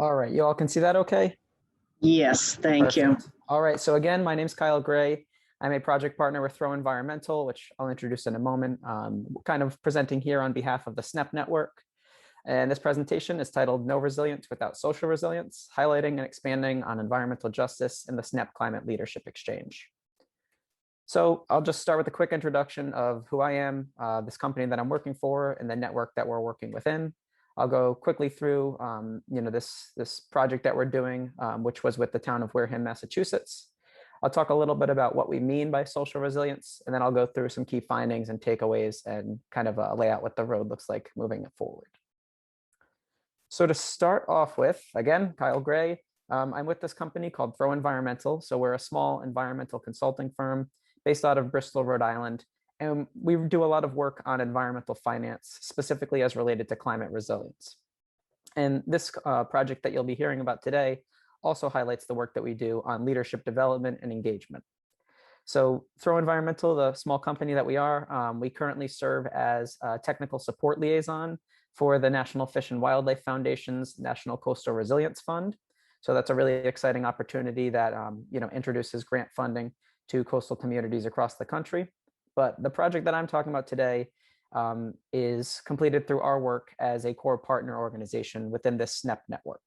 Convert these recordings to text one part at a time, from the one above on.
All right, you all can see that okay? Yes, thank you. Perfect. All right, so again, my name's Kyle Gray. I'm a project partner with Throw Environmental, which I'll introduce in a moment. Kind of presenting here on behalf of the SNEP network. And this presentation is titled No Resilience Without Social Resilience, highlighting and expanding on environmental justice in the SNEP Climate Leadership Exchange. So I'll just start with a quick introduction of who I am, this company that I'm working for, and the network that we're working within. I'll go quickly through, this project that we're doing, which was with the town of Wareham, Massachusetts. I'll talk a little bit about what we mean by social resilience, and then I'll go through some key findings and takeaways and kind of lay out what the road looks like moving it forward. So to start off with, again, Kyle Gray, I'm with this company called Throw Environmental. So we're a small environmental consulting firm based out of Bristol, Rhode Island. And we do a lot of work on environmental finance, specifically as related to climate resilience. And this project that you'll be hearing about today also highlights the work that we do on leadership development and engagement. So Throw Environmental, the small company that we are, we currently serve as a technical support liaison for the National Fish and Wildlife Foundation's National Coastal Resilience Fund. So that's a really exciting opportunity that introduces grant funding to coastal communities across the country. But the project that I'm talking about today is completed through our work as a core partner organization within this SNEP network.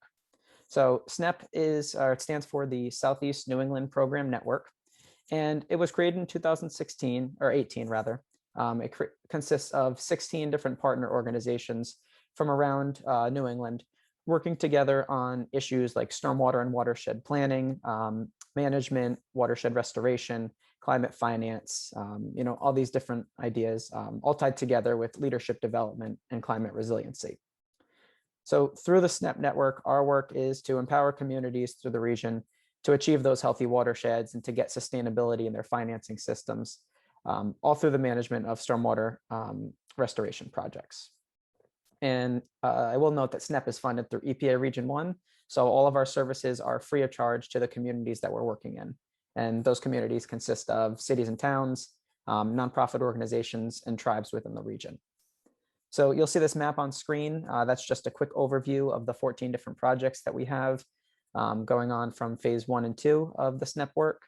So SNEP it stands for the Southeast New England Program Network. And it was created in 2016 or 18 rather. It consists of 16 different partner organizations from around New England working together on issues like stormwater and watershed planning, management, watershed restoration, climate finance, all these different ideas, all tied together with leadership development and climate resiliency. So through the SNEP network, our work is to empower communities through the region to achieve those healthy watersheds and to get sustainability in their financing systems, all through the management of stormwater restoration projects. And I will note that SNEP is funded through EPA Region 1. So all of our services are free of charge to the communities that we're working in. And those communities consist of cities and towns, nonprofit organizations, and tribes within the region. So you'll see this map on screen. That's just a quick overview of the 14 different projects that we have going on from phase 1 and 2 of the SNEP work.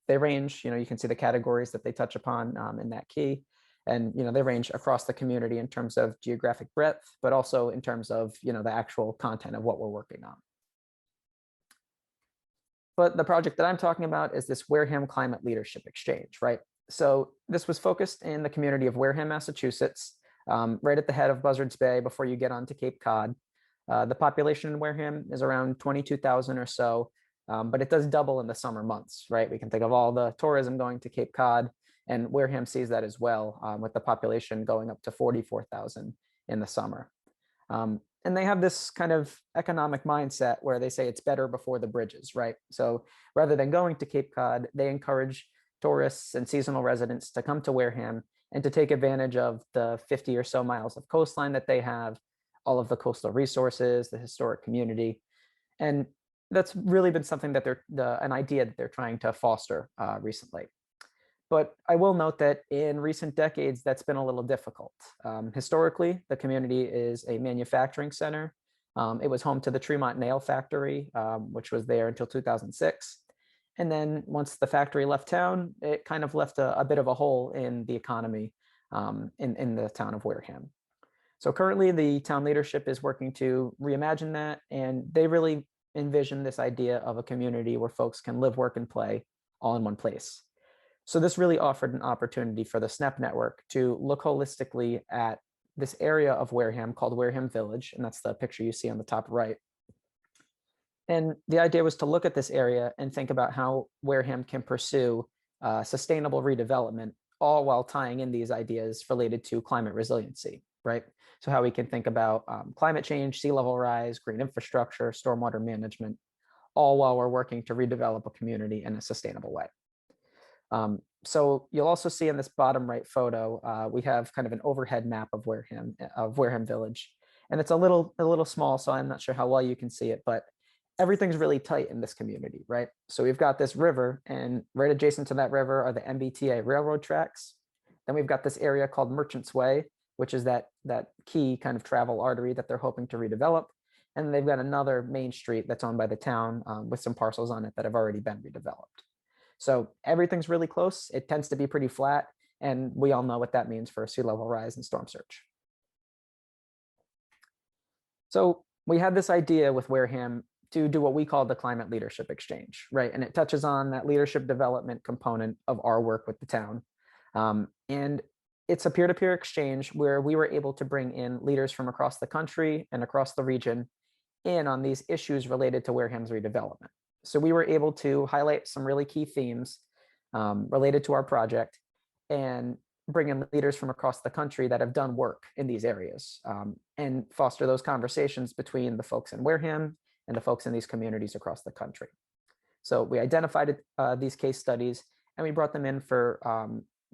They range, you can see the categories that they touch upon in that key. And they range across the community in terms of geographic breadth, but also in terms of the actual content of what we're working on. But the project that I'm talking about is this Wareham Climate Leadership Exchange, right? So this was focused in the community of Wareham, Massachusetts, right at the head of Buzzards Bay before you get onto Cape Cod. The population in Wareham is around 22,000 or so, but it does double in the summer months, right? We can think of all the tourism going to Cape Cod, and Wareham sees that as well, with the population going up to 44,000 in the summer. And they have this kind of economic mindset where they say it's better before the bridges, right? So rather than going to Cape Cod, they encourage tourists and seasonal residents to come to Wareham and to take advantage of the 50 or so miles of coastline that they have, all of the coastal resources, the historic community. And that's really been something that an idea that they're trying to foster recently. But I will note that in recent decades, that's been a little difficult. Historically, the community is a manufacturing center. It was home to the Tremont Nail Factory, which was there until 2006. And then once the factory left town, it kind of left a bit of a hole in the economy in the town of Wareham. So currently the town leadership is working to reimagine that, and they really envision this idea of a community where folks can live, work, and play all in one place. So this really offered an opportunity for the SNEP network to look holistically at this area of Wareham called Wareham Village, and that's the picture you see on the top right. And the idea was to look at this area and think about how Wareham can pursue sustainable redevelopment, all while tying in these ideas related to climate resiliency, right? So how we can think about climate change, sea level rise, green infrastructure, stormwater management, all while we're working to redevelop a community in a sustainable way. So you'll also see in this bottom right photo, we have kind of an overhead map of Wareham Village. And it's a little small, so I'm not sure how well you can see it, but everything's really tight in this community, right? So we've got this river, and right adjacent to that river are the MBTA railroad tracks. Then we've got this area called Merchants Way, which is that key kind of travel artery that they're hoping to redevelop. And they've got another main street that's owned by the town with some parcels on it that have already been redeveloped. So everything's really close. It tends to be pretty flat. And we all know what that means for sea level rise and storm surge. So we had this idea with Wareham to do what we call the climate leadership exchange, right? And it touches on that leadership development component of our work with the town. And it's a peer-to-peer exchange where we were able to bring in leaders from across the country and across the region in on these issues related to Wareham's redevelopment. So we were able to highlight some really key themes related to our project and bring in leaders from across the country that have done work in these areas and foster those conversations between the folks in Wareham and the folks in these communities across the country. So we identified these case studies and we brought them in for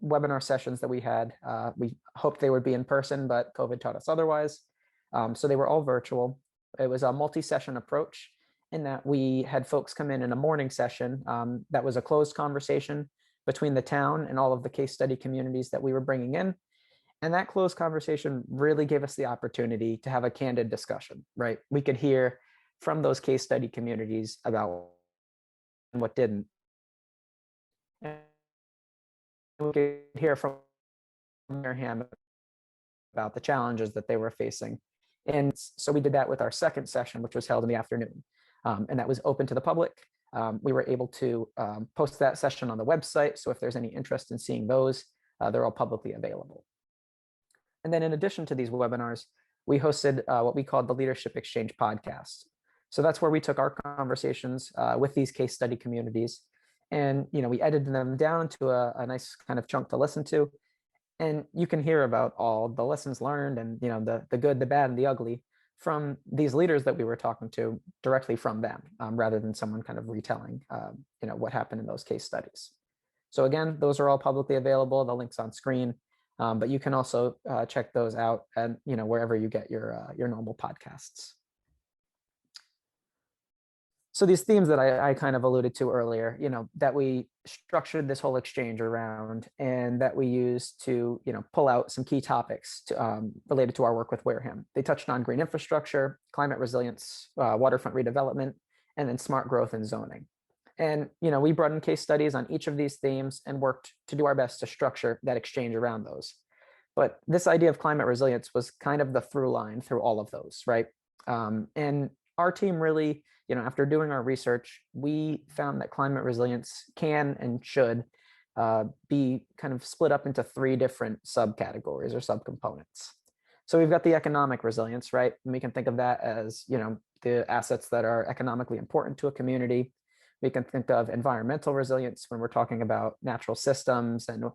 webinar sessions that we had. We hoped they would be in person, but COVID taught us otherwise. So they were all virtual. It was a multi-session approach in that we had folks come in a morning session that was a closed conversation between the town and all of the case study communities that we were bringing in. And that closed conversation really gave us the opportunity to have a candid discussion, right? We could hear from those case study communities about what didn't. And we could hear from Wareham about the challenges that they were facing. And so we did that with our second session, which was held in the afternoon. And that was open to the public. We were able to post that session on the website. So if there's any interest in seeing those, they're all publicly available. And then in addition to these webinars, we hosted what we called the Leadership Exchange podcast. So that's where we took our conversations with these case study communities and we edited them down to a nice kind of chunk to listen to. And you can hear about all the lessons learned and the good, the bad, and the ugly from these leaders that we were talking to directly from them, rather than someone kind of retelling, what happened in those case studies. So again, those are all publicly available. The link's on screen, but you can also check those out and wherever you get your normal podcasts. So these themes that I kind of alluded to earlier, that we structured this whole exchange around and that we used to, pull out some key topics related to our work with Wareham. They touched on green infrastructure, climate resilience, waterfront redevelopment, and then smart growth and zoning. And, we brought in case studies on each of these themes and worked to do our best to structure that exchange around those. But this idea of climate resilience was kind of the through line through all of those, right? And our team really, after doing our research, we found that climate resilience can and should be kind of split up into three different subcategories or subcomponents. So we've got the economic resilience, right? And we can think of that as, the assets that are economically important to a community. We can think of environmental resilience when we're talking about natural systems and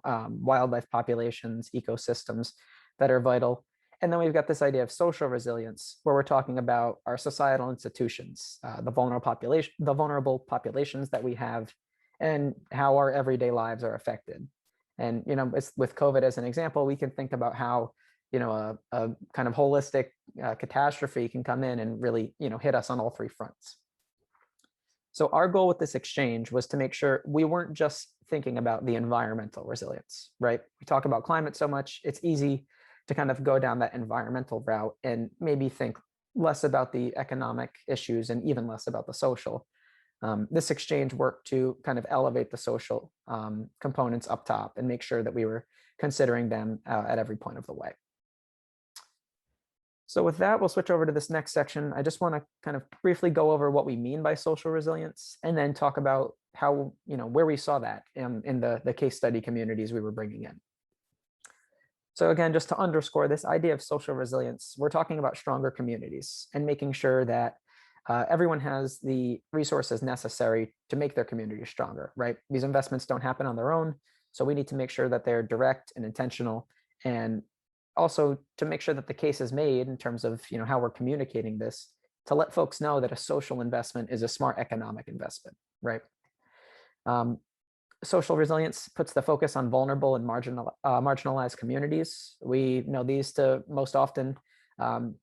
wildlife populations, ecosystems that are vital. And then we've got this idea of social resilience, where we're talking about our societal institutions, the vulnerable populations that we have, and how our everyday lives are affected. And it's, with COVID as an example, we can think about how a kind of holistic catastrophe can come in and really hit us on all three fronts. So our goal with this exchange was to make sure we weren't just thinking about the environmental resilience, right? We talk about climate so much, it's easy to kind of go down that environmental route and maybe think less about the economic issues and even less about the social. This exchange worked to kind of elevate the social components up top and make sure that we were considering them at every point of the way. So with that, we'll switch over to this next section. I just want to kind of briefly go over what we mean by social resilience and then talk about how, where we saw that in the case study communities we were bringing in. So again, just to underscore this idea of social resilience, we're talking about stronger communities and making sure that everyone has the resources necessary to make their community stronger, right? These investments don't happen on their own. So we need to make sure that they're direct and intentional, and also to make sure that the case is made in terms of how we're communicating this, to let folks know that a social investment is a smart economic investment, right? Social resilience puts the focus on vulnerable and marginalized communities. We know these to most often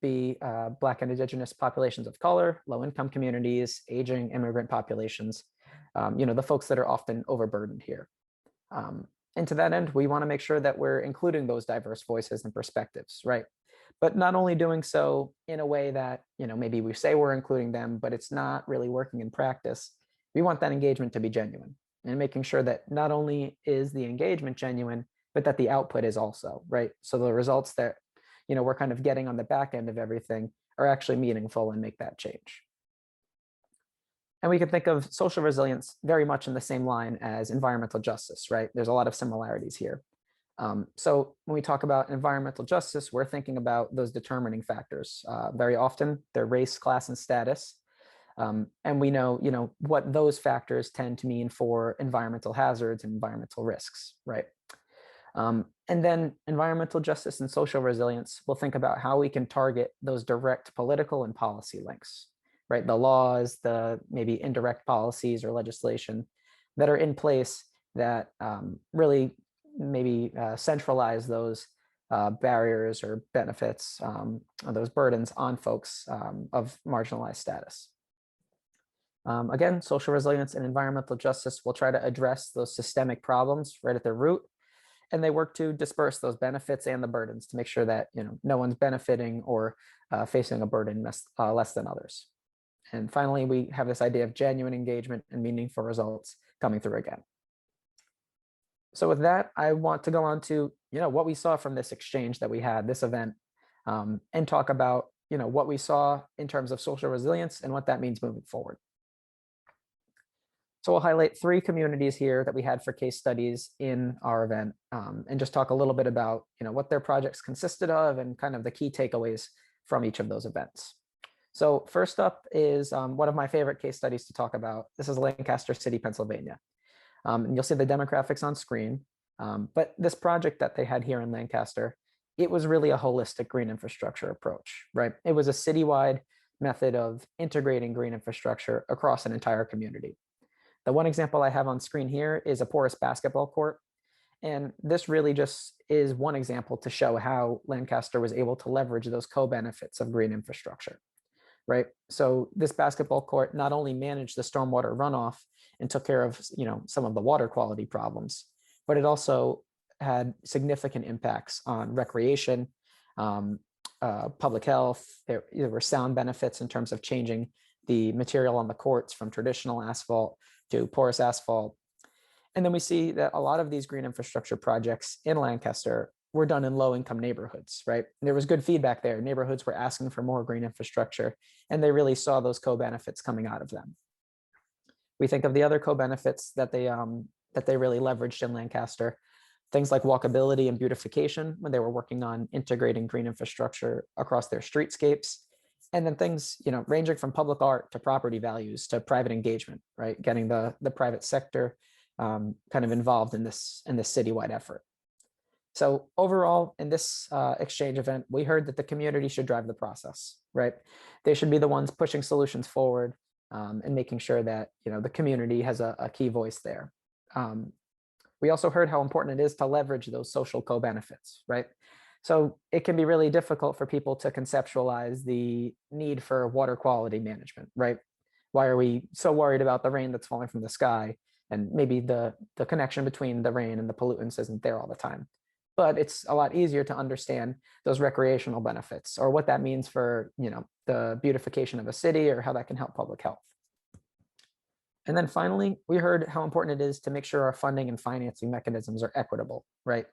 be Black and Indigenous populations of color, low-income communities, aging immigrant populations, the folks that are often overburdened here. And to that end, we want to make sure that we're including those diverse voices and perspectives, right? but not only doing so in a way that, maybe we say we're including them, but it's not really working in practice. We want that engagement to be genuine, and making sure that not only is the engagement genuine, but that the output is also, right? So the results that, we're kind of getting on the back end of everything are actually meaningful and make that change. And we can think of social resilience very much in the same line as environmental justice, right? There's a lot of similarities here. So when we talk about environmental justice, we're thinking about those determining factors. Very often they're race, class, and status. And we know, what those factors tend to mean for environmental hazards and environmental risks, right? And then environmental justice and social resilience, we'll think about how we can target those direct political and policy links, right? The laws, the maybe indirect policies or legislation that are in place that really maybe centralize those barriers or benefits, or those burdens on folks of marginalized status. Again, social resilience and environmental justice will try to address those systemic problems right at their root, and they work to disperse those benefits and the burdens to make sure that no one's benefiting or facing a burden less than others. And finally, we have this idea of genuine engagement and meaningful results coming through again. So with that, I want to go on to what we saw from this exchange that we had, this event, and talk about what we saw in terms of social resilience and what that means moving forward. So we'll highlight 3 communities here that we had for case studies in our event, and just talk a little bit about what their projects consisted of and kind of the key takeaways from each of those events. So first up is one of my favorite case studies to talk about. This is Lancaster City, Pennsylvania. And you'll see the demographics on screen. But this project that they had here in Lancaster, it was really a holistic green infrastructure approach, right? It was a citywide method of integrating green infrastructure across an entire community. The one example I have on screen here is a porous basketball court. And this really just is one example to show how Lancaster was able to leverage those co-benefits of green infrastructure, right? So this basketball court not only managed the stormwater runoff and took care of some of the water quality problems, but it also had significant impacts on recreation, public health. There were sound benefits in terms of changing the material on the courts from traditional asphalt to porous asphalt. And then we see that a lot of these green infrastructure projects in Lancaster were done in low-income neighborhoods, right? And there was good feedback there. Neighborhoods were asking for more green infrastructure, and they really saw those co-benefits coming out of them. We think of the other co-benefits that they really leveraged in Lancaster, things like walkability and beautification when they were working on integrating green infrastructure across their streetscapes, and then things ranging from public art to property values to private engagement, right? Getting the private sector kind of involved in this citywide effort. So overall, in this exchange event, we heard that the community should drive the process, right? They should be the ones pushing solutions forward and making sure that the community has a key voice there. We also heard how important it is to leverage those social co-benefits, right? So it can be really difficult for people to conceptualize the need for water quality management, right? Why are we so worried about the rain that's falling from the sky? And maybe the connection between the rain and the pollutants isn't there all the time. But it's a lot easier to understand those recreational benefits or what that means for the beautification of a city or how that can help public health. And then finally, we heard how important it is to make sure our funding and financing mechanisms are equitable, right?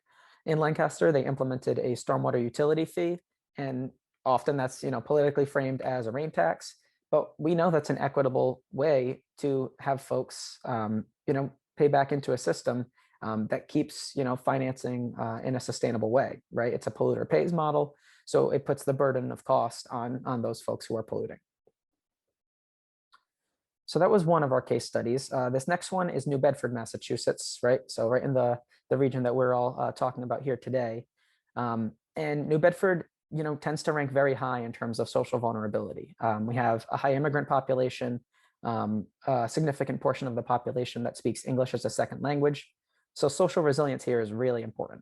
In Lancaster, they implemented a stormwater utility fee, and often that's politically framed as a rain tax, but we know that's an equitable way to have folks pay back into a system that keeps financing in a sustainable way, right? It's a polluter pays model, so it puts the burden of cost on those folks who are polluting. So that was one of our case studies. This next one is New Bedford, Massachusetts, right? So right in the region that we're all talking about here today. And New Bedford, tends to rank very high in terms of social vulnerability. We have a high immigrant population, a significant portion of the population that speaks English as a second language. So social resilience here is really important.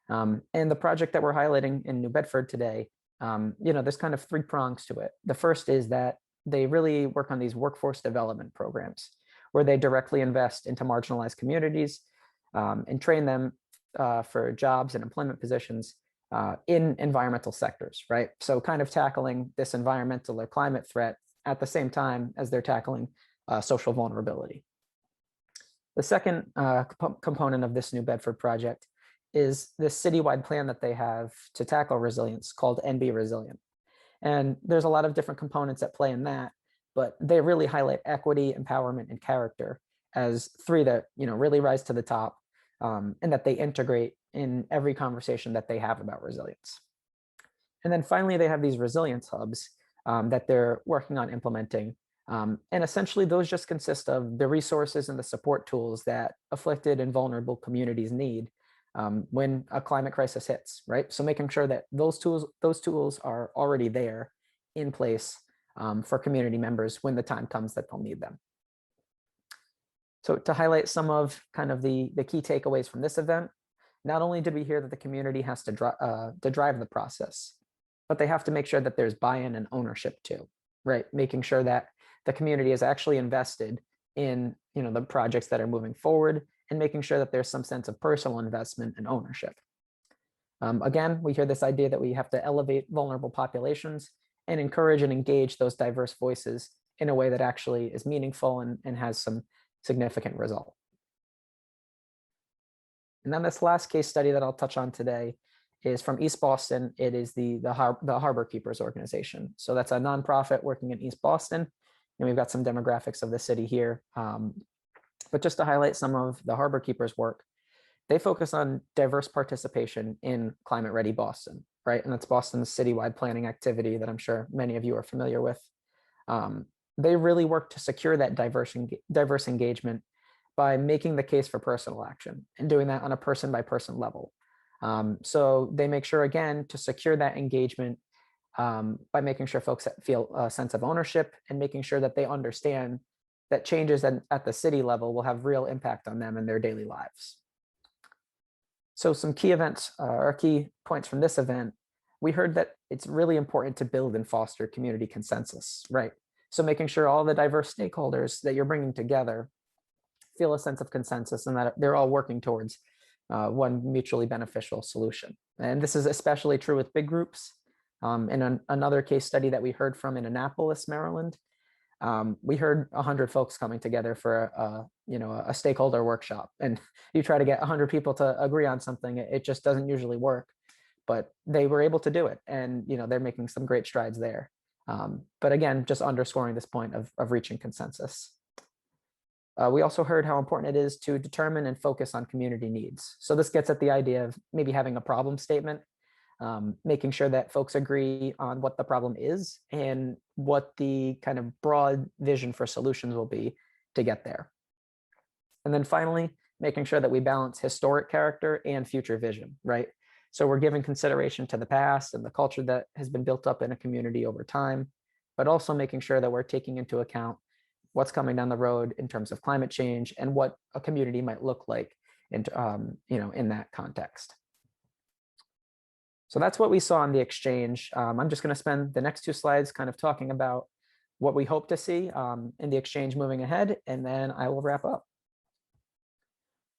And the project that we're highlighting in New Bedford today, there's kind of 3 prongs to it. The first is that they really work on these workforce development programs where they directly invest into marginalized communities and train them for jobs and employment positions in environmental sectors, right? So kind of tackling this environmental or climate threat at the same time as they're tackling social vulnerability. The second component of this New Bedford project is this citywide plan that they have to tackle resilience called NB Resilient. And there's a lot of different components at play in that, but they really highlight equity, empowerment, and character as three that really rise to the top, and that they integrate in every conversation that they have about resilience. And then finally, they have these resilience hubs that they're working on implementing. And essentially, those just consist of the resources and the support tools that afflicted and vulnerable communities need when a climate crisis hits, right? So making sure that those tools are already there in place for community members when the time comes that they'll need them. So to highlight some of kind of the key takeaways from this event, not only did we hear that the community has to drive the process, but they have to make sure that there's buy-in and ownership too, right? Making sure that the community is actually invested in the projects that are moving forward, and making sure that there's some sense of personal investment and ownership. Again, we hear this idea that we have to elevate vulnerable populations and encourage and engage those diverse voices in a way that actually is meaningful and has some significant result. And then this last case study that I'll touch on today is from East Boston. It is the Harbor Keepers organization. So that's a nonprofit working in East Boston. And we've got some demographics of the city here. But just to highlight some of the Harbor Keepers work, they focus on diverse participation in Climate Ready Boston, right? And that's Boston's citywide planning activity that I'm sure many of you are familiar with. They really work to secure that diverse engagement by making the case for personal action and doing that on a person by person level. So they make sure, again, to secure that engagement by making sure folks feel a sense of ownership and making sure that they understand that changes at the city level will have real impact on them and their daily lives. So some key events or key points from this event, we heard that it's really important to build and foster community consensus, right? So making sure all the diverse stakeholders that you're bringing together feel a sense of consensus and that they're all working towards one mutually beneficial solution. And this is especially true with big groups. In another case study that we heard from in Annapolis, Maryland, we heard 100 folks coming together for a stakeholder workshop, and you try to get 100 people to agree on something, it just doesn't usually work, but they were able to do it, and they're making some great strides there. But again, just underscoring this point of reaching consensus. We also heard how important it is to determine and focus on community needs. So this gets at the idea of maybe having a problem statement, making sure that folks agree on what the problem is and what the kind of broad vision for solutions will be to get there. And then finally, making sure that we balance historic character and future vision, right? So we're giving consideration to the past and the culture that has been built up in a community over time, but also making sure that we're taking into account what's coming down the road in terms of climate change and what a community might look like in that context. So that's what we saw in the exchange. I'm just going to spend the next 2 slides kind of talking about what we hope to see in the exchange moving ahead, and then I will wrap up.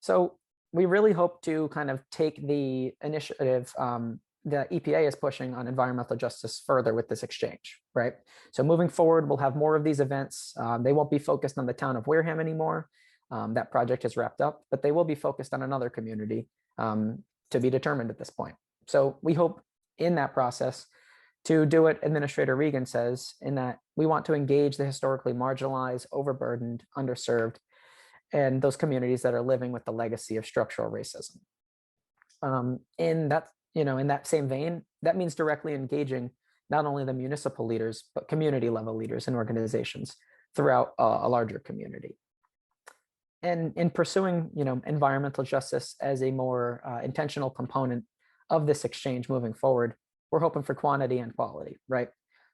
So we really hope to kind of take the initiative the EPA is pushing on environmental justice further with this exchange, right? So moving forward, we'll have more of these events. They won't be focused on the town of Wareham anymore. That project is wrapped up, but they will be focused on another community to be determined at this point. So we hope in that process to do what Administrator Regan says, in that we want to engage the historically marginalized, overburdened, underserved, and those communities that are living with the legacy of structural racism. In that same vein, that means directly engaging not only the municipal leaders, but community level leaders and organizations throughout a larger community. And in pursuing environmental justice as a more intentional component of this exchange moving forward, we're hoping for quantity and quality, right?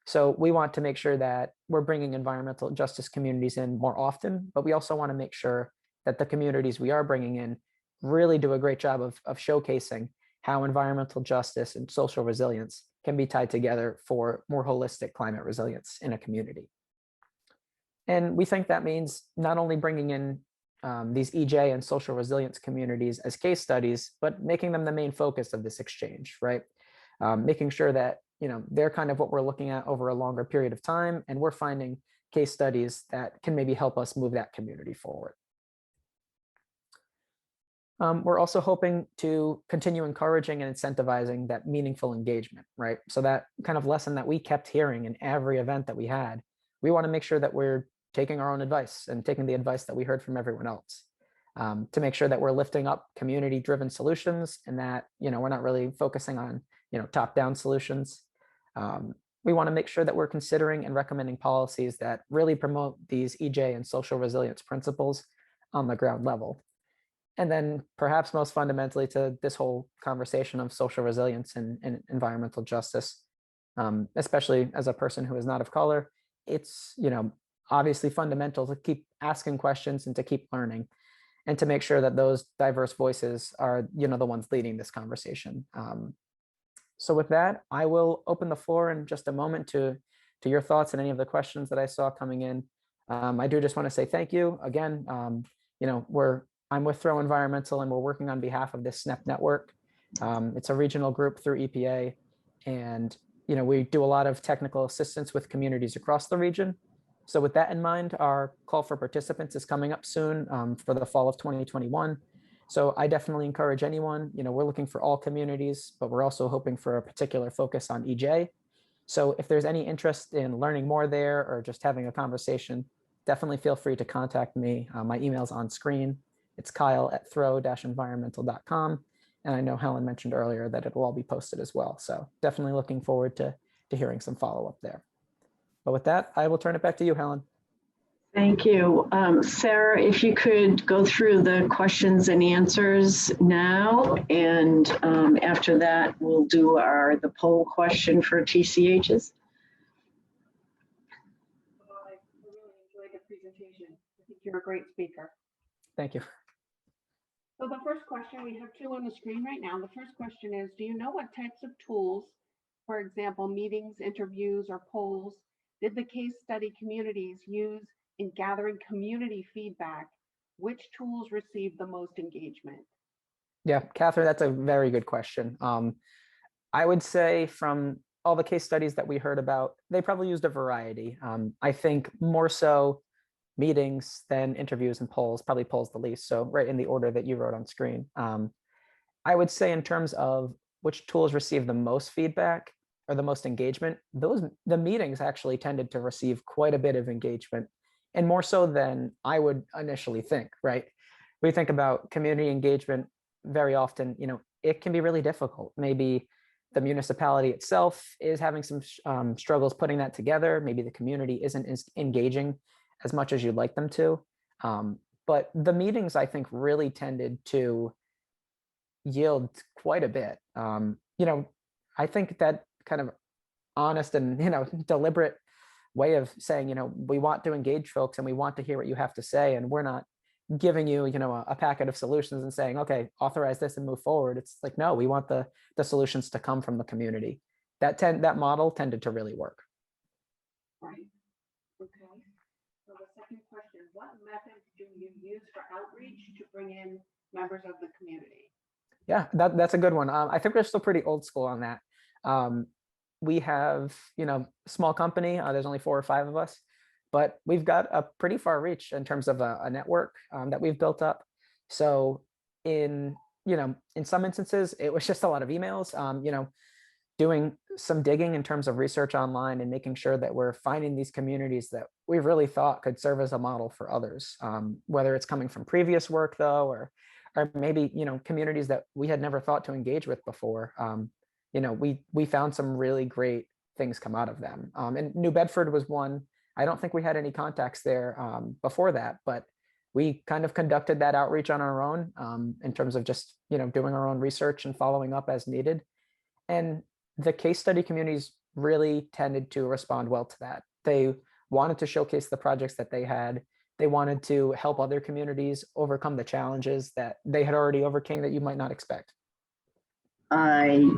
So we want to make sure that we're bringing environmental justice communities in more often, but we also want to make sure that the communities we are bringing in really do a great job of showcasing how environmental justice and social resilience can be tied together for more holistic climate resilience in a community. And we think that means not only bringing in these EJ and social resilience communities as case studies, but making them the main focus of this exchange, right? making sure that, they're kind of what we're looking at over a longer period of time, and we're finding case studies that can maybe help us move that community forward. We're also hoping to continue encouraging and incentivizing that meaningful engagement, right? So that kind of lesson that we kept hearing in every event that we had, we want to make sure that we're taking our own advice and taking the advice that we heard from everyone else, to make sure that we're lifting up community-driven solutions, and that, we're not really focusing on, top-down solutions. We want to make sure that we're considering and recommending policies that really promote these EJ and social resilience principles on the ground level. And then perhaps most fundamentally to this whole conversation of social resilience and environmental justice, especially as a person who is not of color, it's, obviously fundamental to keep asking questions and to keep learning, and to make sure that those diverse voices are, the ones leading this conversation. So with that, I will open the floor in just a moment to your thoughts and any of the questions that I saw coming in. I do just want to say thank you again. I'm with Throw Environmental, and we're working on behalf of this SNEP network. It's a regional group through EPA, and we do a lot of technical assistance with communities across the region. So with that in mind, our call for participants is coming up soon for the fall of 2021. So I definitely encourage anyone, we're looking for all communities, but we're also hoping for a particular focus on EJ. So if there's any interest in learning more there or just having a conversation, definitely feel free to contact me. My email's on screen. It's kyle@throw-environmental.com. And I know Helen mentioned earlier that it'll all be posted as well. So definitely looking forward to hearing some follow-up there. But with that, I will turn it back to you, Helen. Thank you. Sarah, if you could go through the questions and answers now, and after that, we'll do the poll question for TCHs. I really enjoyed the presentation. I think you're a great speaker. Thank you. So the first question, we have two on the screen right now. The first question is, do you know what types of tools, for example, meetings, interviews, or polls, did the case study communities use in gathering community feedback? Which tools received the most engagement? Yeah, Catherine, that's a very good question. I would say from all the case studies that we heard about, they probably used a variety. I think more so meetings than interviews and polls, probably polls the least. So right in the order that you wrote on screen. I would say in terms of which tools receive the most feedback or the most engagement, the meetings actually tended to receive quite a bit of engagement, and more so than I would initially think, right? We think about community engagement very often, it can be really difficult. Maybe the municipality itself is having some struggles putting that together. Maybe the community isn't as engaging as much as you'd like them to. But the meetings, I think, really tended to yield quite a bit. I think that kind of honest and, deliberate way of saying, we want to engage folks and we want to hear what you have to say. And we're not giving you, a packet of solutions and saying, okay, authorize this and move forward. It's like, no, we want the solutions to come from the community. That model tended to really work. Right. Okay. So the second question, what methods do you use for outreach to bring in members of the community? Yeah, that's a good one. I think we're still pretty old school on that. We have, small company. There's only 4 or 5 of us, but we've got a pretty far reach in terms of a network that we've built up. So in some instances, it was just a lot of emails, doing some digging in terms of research online and making sure that we're finding these communities that we really thought could serve as a model for others, whether it's coming from previous work though, or maybe, communities that we had never thought to engage with before. We found some really great things come out of them. And New Bedford was one. I don't think we had any contacts there before that, but we kind of conducted that outreach on our own in terms of just, doing our own research and following up as needed. And the case study communities really tended to respond well to that. They wanted to showcase the projects that they had. They wanted to help other communities overcome the challenges that they had already overcame that you might not expect. I